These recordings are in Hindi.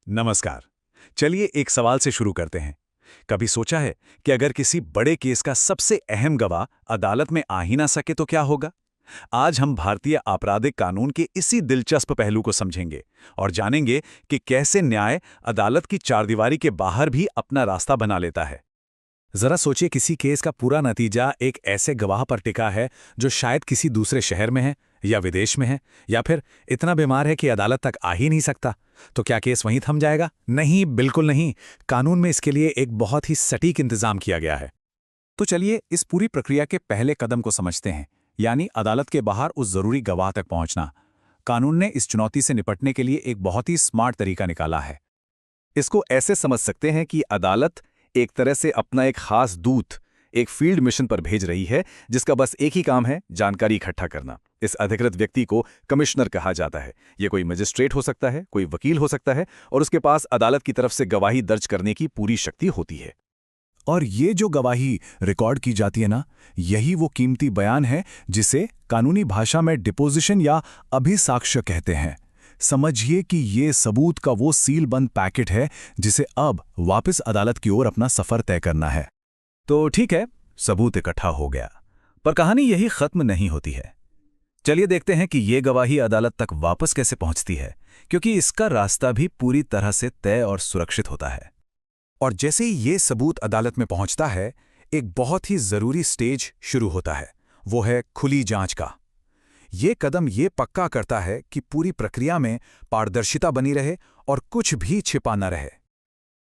नमस्कार। चलिए एक सवाल से शुरू करते हैं। कभी सोचा है कि अगर किसी बड़े केस का सबसे अहम गवाह अदालत में आ ही ना सके तो क्या होगा? आज हम भारतीय आपराधिक कानून के इसी दिलचस्प पहलू को समझेंगे और जानेंगे कि कैसे न्याय अदालत की चारदीवारी के बाहर भी अपना रास्ता बना लेता है। जरा सोचिए, किसी केस का पूरा नतीजा एक ऐसे गवाह पर टिका है जो शायद किसी दूसरे शहर में है या विदेश में है, या फिर इतना बीमार है कि अदालत तक आ ही नहीं सकता। तो क्या केस वहीं थम जाएगा? नहीं, बिल्कुल नहीं। कानून में इसके लिए एक बहुत ही सटीक इंतजाम किया गया है। तो चलिए इस पूरी प्रक्रिया के पहले कदम को समझते हैं, यानी अदालत के बाहर उस जरूरी गवाह तक पहुंचना। कानून ने इस चुनौती से निपटने के लिए एक बहुत ही स्मार्ट तरीका निकाला है। इसको ऐसे समझ सकते हैं कि अदालत एक तरह से अपना एक खास दूत एक फील्ड मिशन पर भेज रही है, जिसका बस एक ही काम है, जानकारी इकट्ठा करना। इस अधिकृत व्यक्ति को कमिश्नर कहा जाता है। ये कोई मजिस्ट्रेट हो सकता है, कोई वकील हो सकता है, और उसके पास अदालत की तरफ से गवाही दर्ज करने की पूरी शक्ति होती है। और ये जो गवाही रिकॉर्ड की जाती है ना, यही वो कीमती बयान है जिसे कानूनी भाषा में डिपोजिशन या अभिसाक्ष्य कहते हैं। समझिए कि ये सबूत का वो सीलबंद पैकेट है जिसे अब वापस अदालत की ओर अपना सफर तय करना है। तो ठीक है, सबूत इकट्ठा हो गया, पर कहानी यही खत्म नहीं होती है। चलिए देखते हैं कि ये गवाही अदालत तक वापस कैसे पहुंचती है, क्योंकि इसका रास्ता भी पूरी तरह से तय और सुरक्षित होता है। और जैसे ही ये सबूत अदालत में पहुंचता है, एक बहुत ही जरूरी स्टेज शुरू होता है। वो है खुली जांच का। ये कदम ये पक्का करता है कि पूरी प्रक्रिया में पारदर्शिता बनी रहे और कुछ भी छिपा न रहे।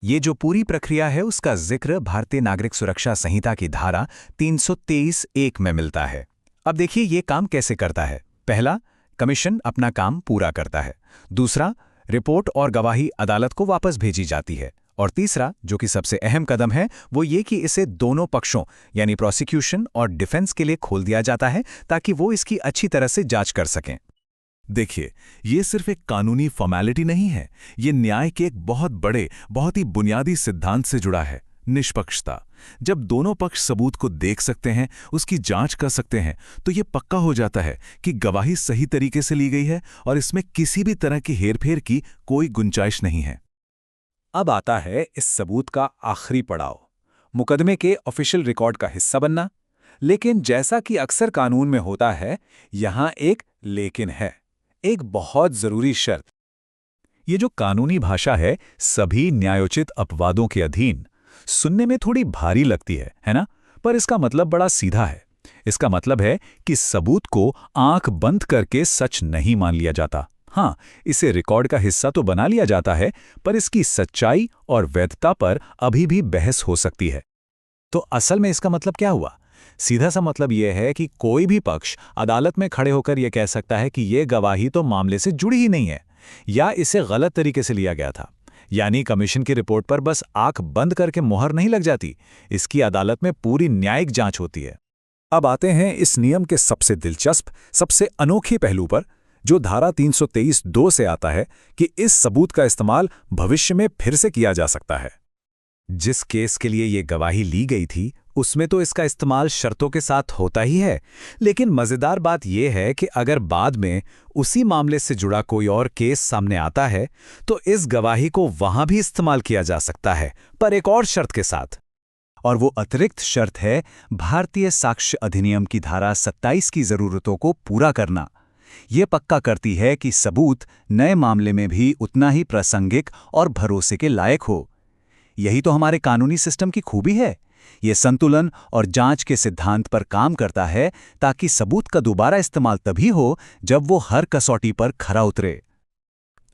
ये जो पूरी प्रक्रिया है, उसका जिक्र भारतीय नागरिक सुरक्षा संहिता की धारा 323(1) में मिलता है। अब देखिए ये काम कैसे करता है। पहला, कमीशन अपना काम पूरा करता है। दूसरा, रिपोर्ट और गवाही अदालत को वापस भेजी जाती है। और तीसरा, जो कि सबसे अहम कदम है, वो ये कि इसे दोनों पक्षों यानी प्रोसिक्यूशन और डिफेंस के लिए खोल दिया जाता है, ताकि वो इसकी अच्छी तरह से जांच कर सकें। देखिए, ये सिर्फ एक कानूनी फॉर्मेलिटी नहीं है, ये न्याय के एक बहुत बड़े, बहुत ही बुनियादी सिद्धांत से जुड़ा है, निष्पक्षता। जब दोनों पक्ष सबूत को देख सकते हैं, उसकी जांच कर सकते हैं, तो ये पक्का हो जाता है कि गवाही सही तरीके से ली गई है और इसमें किसी भी तरह की हेरफेर की कोई गुंजाइश नहीं है। अब आता है इस सबूत का आखिरी पड़ाव, मुकदमे के ऑफिशियल रिकॉर्ड का हिस्सा बनना। लेकिन जैसा कि अक्सर कानून में होता है, यहां एक लेकिन है, एक बहुत जरूरी शर्त। ये जो कानूनी भाषा है, सभी न्यायोचित अपवादों के अधीन। सुनने में थोड़ी भारी लगती है ना? पर इसका मतलब बड़ा सीधा है। इसका मतलब है कि सबूत को आंख बंद करके सच नहीं मान लिया जाता। हाँ, इसे रिकॉर्ड का हिस्सा तो बना लिया जाता है, पर इसकी सच्चाई और वैधता पर अभी भी बहस हो सकती है। तो असल में इसका मतलब क्या हुआ? सीधा सा मतलब यह है कि कोई भी पक्ष अदालत में खड़े होकर यह कह सकता है कि यह गवाही तो मामले से जुड़ी ही नहीं है, या इसे गलत तरीके से लिया गया था। यानी कमीशन की रिपोर्ट पर बस आंख बंद करके मोहर नहीं लग जाती, इसकी अदालत में पूरी न्यायिक जांच होती है। अब आते हैं इस नियम के सबसे दिलचस्प, सबसे अनोखे पहलू पर, जो धारा 323(2) से आता है कि इस सबूत का इस्तेमाल भविष्य में फिर से किया जा सकता है। जिस केस के लिए ये गवाही ली गई थी, उसमें तो इसका इस्तेमाल शर्तों के साथ होता ही है, लेकिन मजेदार बात यह है कि अगर बाद में उसी मामले से जुड़ा कोई और केस सामने आता है, तो इस गवाही को वहां भी इस्तेमाल किया जा सकता है, पर एक और शर्त के साथ। और वो अतिरिक्त शर्त है भारतीय साक्ष्य अधिनियम की धारा 27 की जरूरतों को पूरा करना। ये पक्का करती है कि सबूत नए मामले में भी उतना ही प्रासंगिक और भरोसे के लायक हो। यही तो हमारे कानूनी सिस्टम की खूबी है। ये संतुलन और जांच के सिद्धांत पर काम करता है, ताकि सबूत का दोबारा इस्तेमाल तभी हो जब वो हर कसौटी पर खरा उतरे।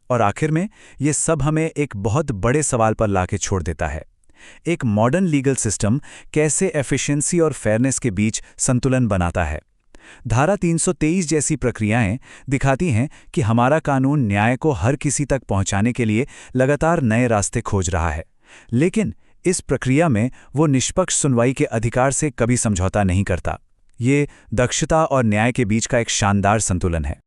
और आखिर में ये सब हमें एक बहुत बड़े सवाल पर लाके छोड़ देता है। एक मॉडर्न लीगल सिस्टम कैसे एफिशिएंसी और फेयरनेस के बीच संतुलन बनाता है? धारा 323 जैसी प्रक्रियाएं दिखाती हैं कि हमारा कानून न्याय को हर किसी तक पहुंचाने के लिए लगातार नए रास्ते खोज रहा है, लेकिन इस प्रक्रिया में वो निष्पक्ष सुनवाई के अधिकार से कभी समझौता नहीं करता। ये दक्षता और न्याय के बीच का एक शानदार संतुलन है।